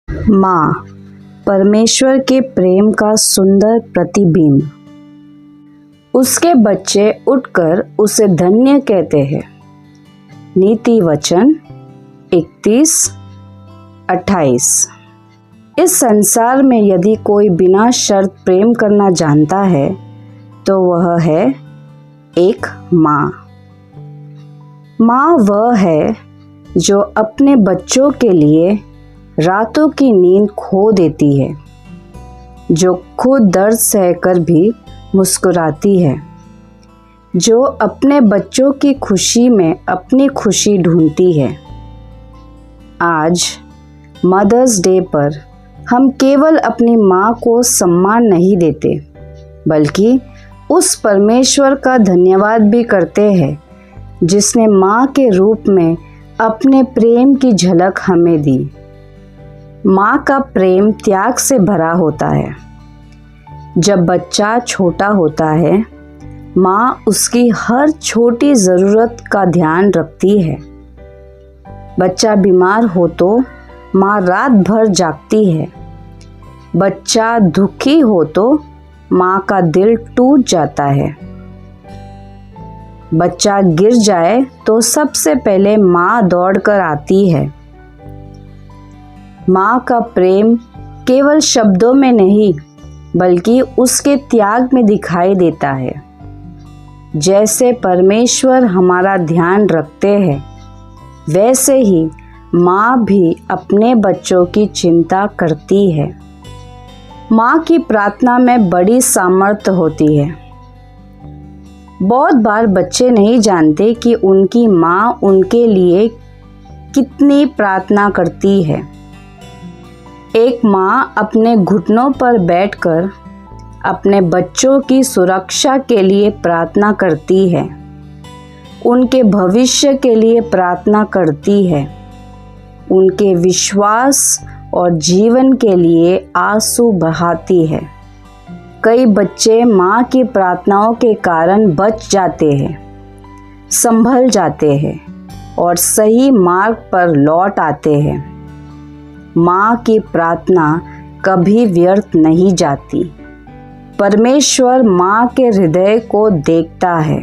माँ, परमेश्वर के प्रेम का सुंदर प्रतिबिंब। उसके बच्चे उठकर उसे धन्य कहते हैं। नीति वचन 31-28। इस संसार में यदि कोई बिना शर्त प्रेम करना जानता है तो वह है एक माँ। माँ वह है जो अपने बच्चों के लिए रातों की नींद खो देती है, जो खुद दर्द सहकर भी मुस्कुराती है, जो अपने बच्चों की खुशी में अपनी खुशी ढूंढती है। आज मदर्स डे पर हम केवल अपनी माँ को सम्मान नहीं देते, बल्कि उस परमेश्वर का धन्यवाद भी करते हैं जिसने माँ के रूप में अपने प्रेम की झलक हमें दी। माँ का प्रेम त्याग से भरा होता है। जब बच्चा छोटा होता है, माँ उसकी हर छोटी ज़रूरत का ध्यान रखती है। बच्चा बीमार हो तो माँ रात भर जागती है। बच्चा दुखी हो तो माँ का दिल टूट जाता है। बच्चा गिर जाए तो सबसे पहले माँ दौड़कर आती है। माँ का प्रेम केवल शब्दों में नहीं, बल्कि उसके त्याग में दिखाई देता है। जैसे परमेश्वर हमारा ध्यान रखते हैं, वैसे ही माँ भी अपने बच्चों की चिंता करती है। माँ की प्रार्थना में बड़ी सामर्थ्य होती है। बहुत बार बच्चे नहीं जानते कि उनकी माँ उनके लिए कितनी प्रार्थना करती है। एक माँ अपने घुटनों पर बैठकर अपने बच्चों की सुरक्षा के लिए प्रार्थना करती है, उनके भविष्य के लिए प्रार्थना करती है, उनके विश्वास और जीवन के लिए आंसू बहाती है। कई बच्चे माँ की प्रार्थनाओं के कारण बच जाते हैं, संभल जाते हैं और सही मार्ग पर लौट आते हैं। माँ की प्रार्थना कभी व्यर्थ नहीं जाती। परमेश्वर माँ के हृदय को देखता है।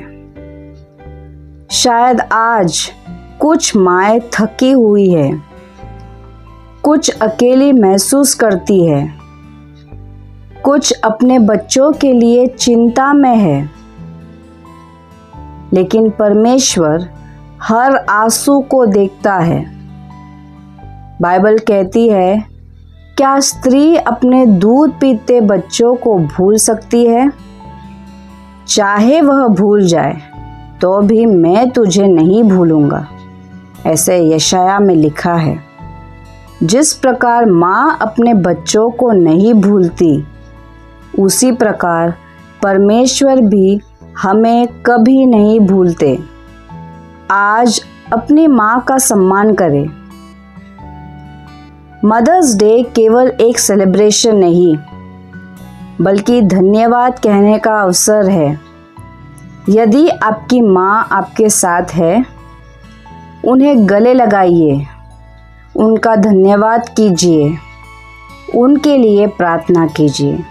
शायद आज कुछ माएँ थकी हुई है, कुछ अकेली महसूस करती है, कुछ अपने बच्चों के लिए चिंता में है, लेकिन परमेश्वर हर आंसू को देखता है। बाइबल कहती है, क्या स्त्री अपने दूध पीते बच्चों को भूल सकती है? चाहे वह भूल जाए तो भी मैं तुझे नहीं भूलूंगा, ऐसे यशाया में लिखा है। जिस प्रकार माँ अपने बच्चों को नहीं भूलती, उसी प्रकार परमेश्वर भी हमें कभी नहीं भूलते। आज अपनी माँ का सम्मान करें। मदर्स डे केवल एक सेलिब्रेशन नहीं, बल्कि धन्यवाद कहने का अवसर है। यदि आपकी माँ आपके साथ है, उन्हें गले लगाइए, उनका धन्यवाद कीजिए, उनके लिए प्रार्थना कीजिए।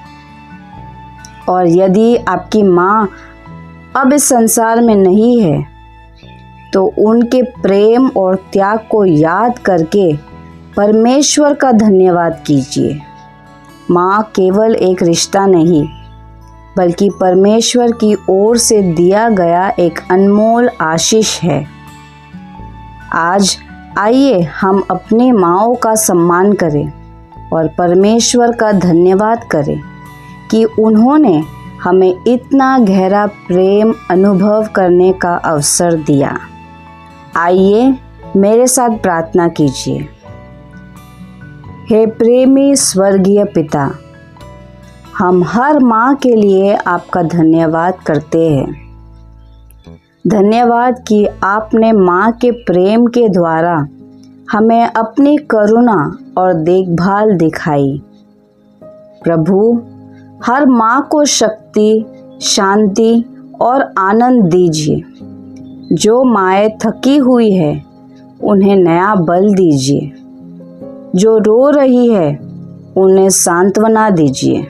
और यदि आपकी माँ अब इस संसार में नहीं है, तो उनके प्रेम और त्याग को याद करके परमेश्वर का धन्यवाद कीजिए। माँ केवल एक रिश्ता नहीं, बल्कि परमेश्वर की ओर से दिया गया एक अनमोल आशीष है। आज आइए हम अपनी माँओं का सम्मान करें और परमेश्वर का धन्यवाद करें कि उन्होंने हमें इतना गहरा प्रेम अनुभव करने का अवसर दिया। आइए मेरे साथ प्रार्थना कीजिए। हे प्रेमी स्वर्गीय पिता, हम हर माँ के लिए आपका धन्यवाद करते हैं। धन्यवाद कि आपने माँ के प्रेम के द्वारा हमें अपनी करुणा और देखभाल दिखाई। प्रभु, हर माँ को शक्ति, शांति और आनंद दीजिए। जो माएँ थकी हुई है, उन्हें नया बल दीजिए। जो रो रही है उन्हें सांत्वना दीजिए।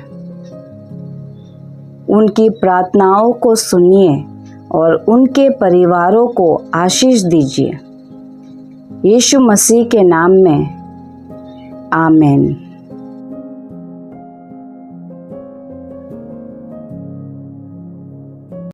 उनकी प्रार्थनाओं को सुनिए और उनके परिवारों को आशीष दीजिए। यीशु मसीह के नाम में आमीन।